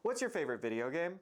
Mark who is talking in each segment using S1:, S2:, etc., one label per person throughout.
S1: What's your favorite video game?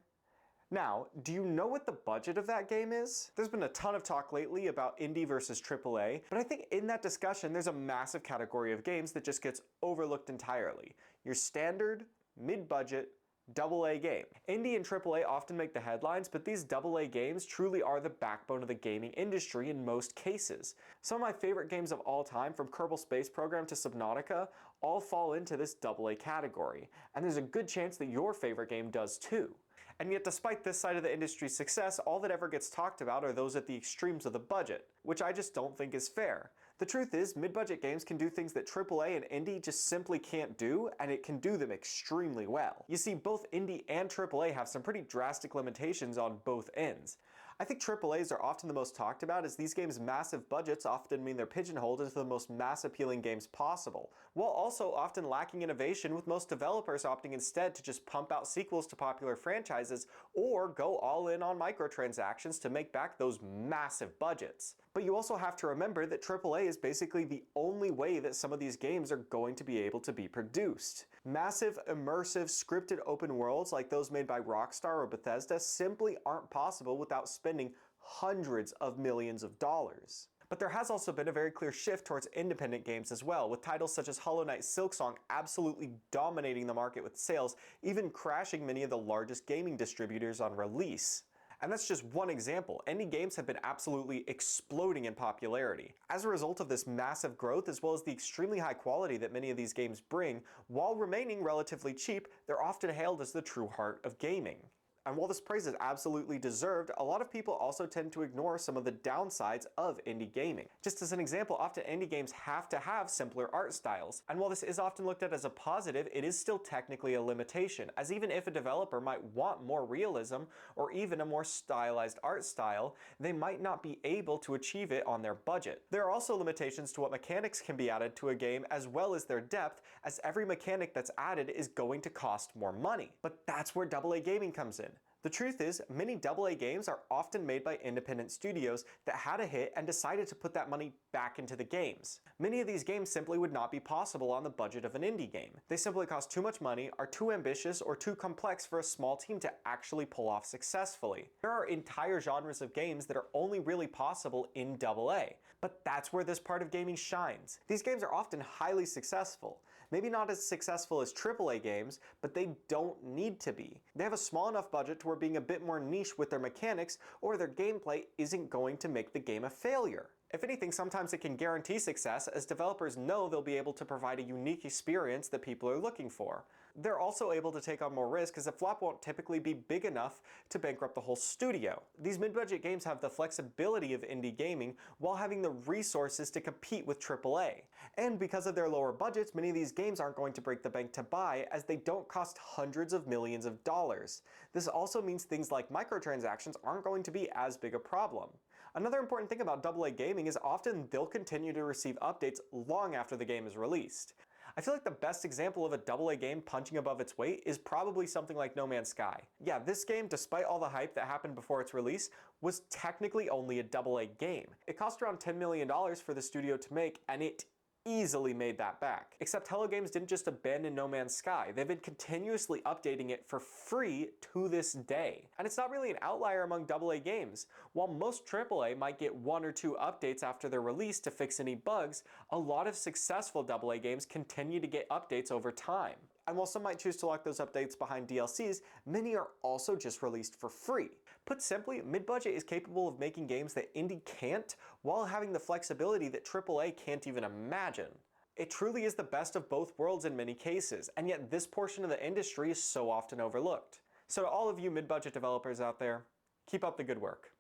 S1: Now, do you know what the budget of that game is? There's been a ton of talk lately about indie versus AAA, but I think in that discussion there's a massive category of games that just gets overlooked entirely. Your standard, mid-budget, AA game. Indie and AAA often make the headlines, but these AA games truly are the backbone of the gaming industry in most cases. Some of my favorite games of all time, from Kerbal Space Program to Subnautica, all fall into this AA category, and there's a good chance that your favorite game does too. And yet, despite this side of the industry's success, all that ever gets talked about are those at the extremes of the budget, which I just don't think is fair. The truth is, mid-budget games can do things that AAA and indie just simply can't do, and it can do them extremely well. You see, both indie and AAA have some pretty drastic limitations on both ends. I think AAAs are often the most talked about, as these games' massive budgets often mean they're pigeonholed into the most mass-appealing games possible, while also often lacking innovation, with most developers opting instead to just pump out sequels to popular franchises or go all in on microtransactions to make back those massive budgets. But you also have to remember that AAA is basically the only way that some of these games are going to be able to be produced. Massive, immersive, scripted open worlds like those made by Rockstar or Bethesda simply aren't possible without spending hundreds of millions of dollars. But there has also been a very clear shift towards independent games as well, with titles such as Hollow Knight Silksong absolutely dominating the market with sales, even crashing many of the largest gaming distributors on release. And that's just one example. Indie games have been absolutely exploding in popularity. As a result of this massive growth, as well as the extremely high quality that many of these games bring, while remaining relatively cheap, they're often hailed as the true heart of gaming. And while this praise is absolutely deserved, a lot of people also tend to ignore some of the downsides of indie gaming. Just as an example, often indie games have to have simpler art styles. And while this is often looked at as a positive, it is still technically a limitation, as even if a developer might want more realism or even a more stylized art style, they might not be able to achieve it on their budget. There are also limitations to what mechanics can be added to a game, as well as their depth, as every mechanic that's added is going to cost more money. But that's where AA gaming comes in. The truth is, many AA games are often made by independent studios that had a hit and decided to put that money back into the games. Many of these games simply would not be possible on the budget of an indie game. They simply cost too much money, are too ambitious, or too complex for a small team to actually pull off successfully. There are entire genres of games that are only really possible in AA, but that's where this part of gaming shines. These games are often highly successful. Maybe not as successful as AAA games, but they don't need to be. They have a small enough budget to where being a bit more niche with their mechanics or their gameplay isn't going to make the game a failure. If anything, sometimes it can guarantee success, as developers know they'll be able to provide a unique experience that people are looking for. They're also able to take on more risk, as a flop won't typically be big enough to bankrupt the whole studio. These mid-budget games have the flexibility of indie gaming while having the resources to compete with AAA. And because of their lower budgets, many of these games aren't going to break the bank to buy, as they don't cost hundreds of millions of dollars. This also means things like microtransactions aren't going to be as big a problem. Another important thing about AA gaming is often they'll continue to receive updates long after the game is released. I feel like the best example of a AA game punching above its weight is probably something like No Man's Sky. Yeah, this game, despite all the hype that happened before its release, was technically only a AA game. It cost around $10 million for the studio to make, and it easily made that back. Except Hello Games didn't just abandon No Man's Sky, they've been continuously updating it for free to this day. And it's not really an outlier among AA games. While most AAA might get 1 or 2 updates after their release to fix any bugs, a lot of successful AA games continue to get updates over time. And while some might choose to lock those updates behind DLCs, many are also just released for free. Put simply, mid-budget is capable of making games that indie can't, while having the flexibility that AAA can't even imagine. It truly is the best of both worlds in many cases, and yet this portion of the industry is so often overlooked. So to all of you mid-budget developers out there, keep up the good work.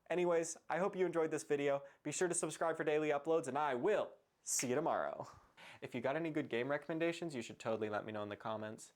S1: Anyways, I hope you enjoyed this video. Be sure to subscribe for daily uploads, and I will see you tomorrow. If you got any good game recommendations, you should totally let me know in the comments.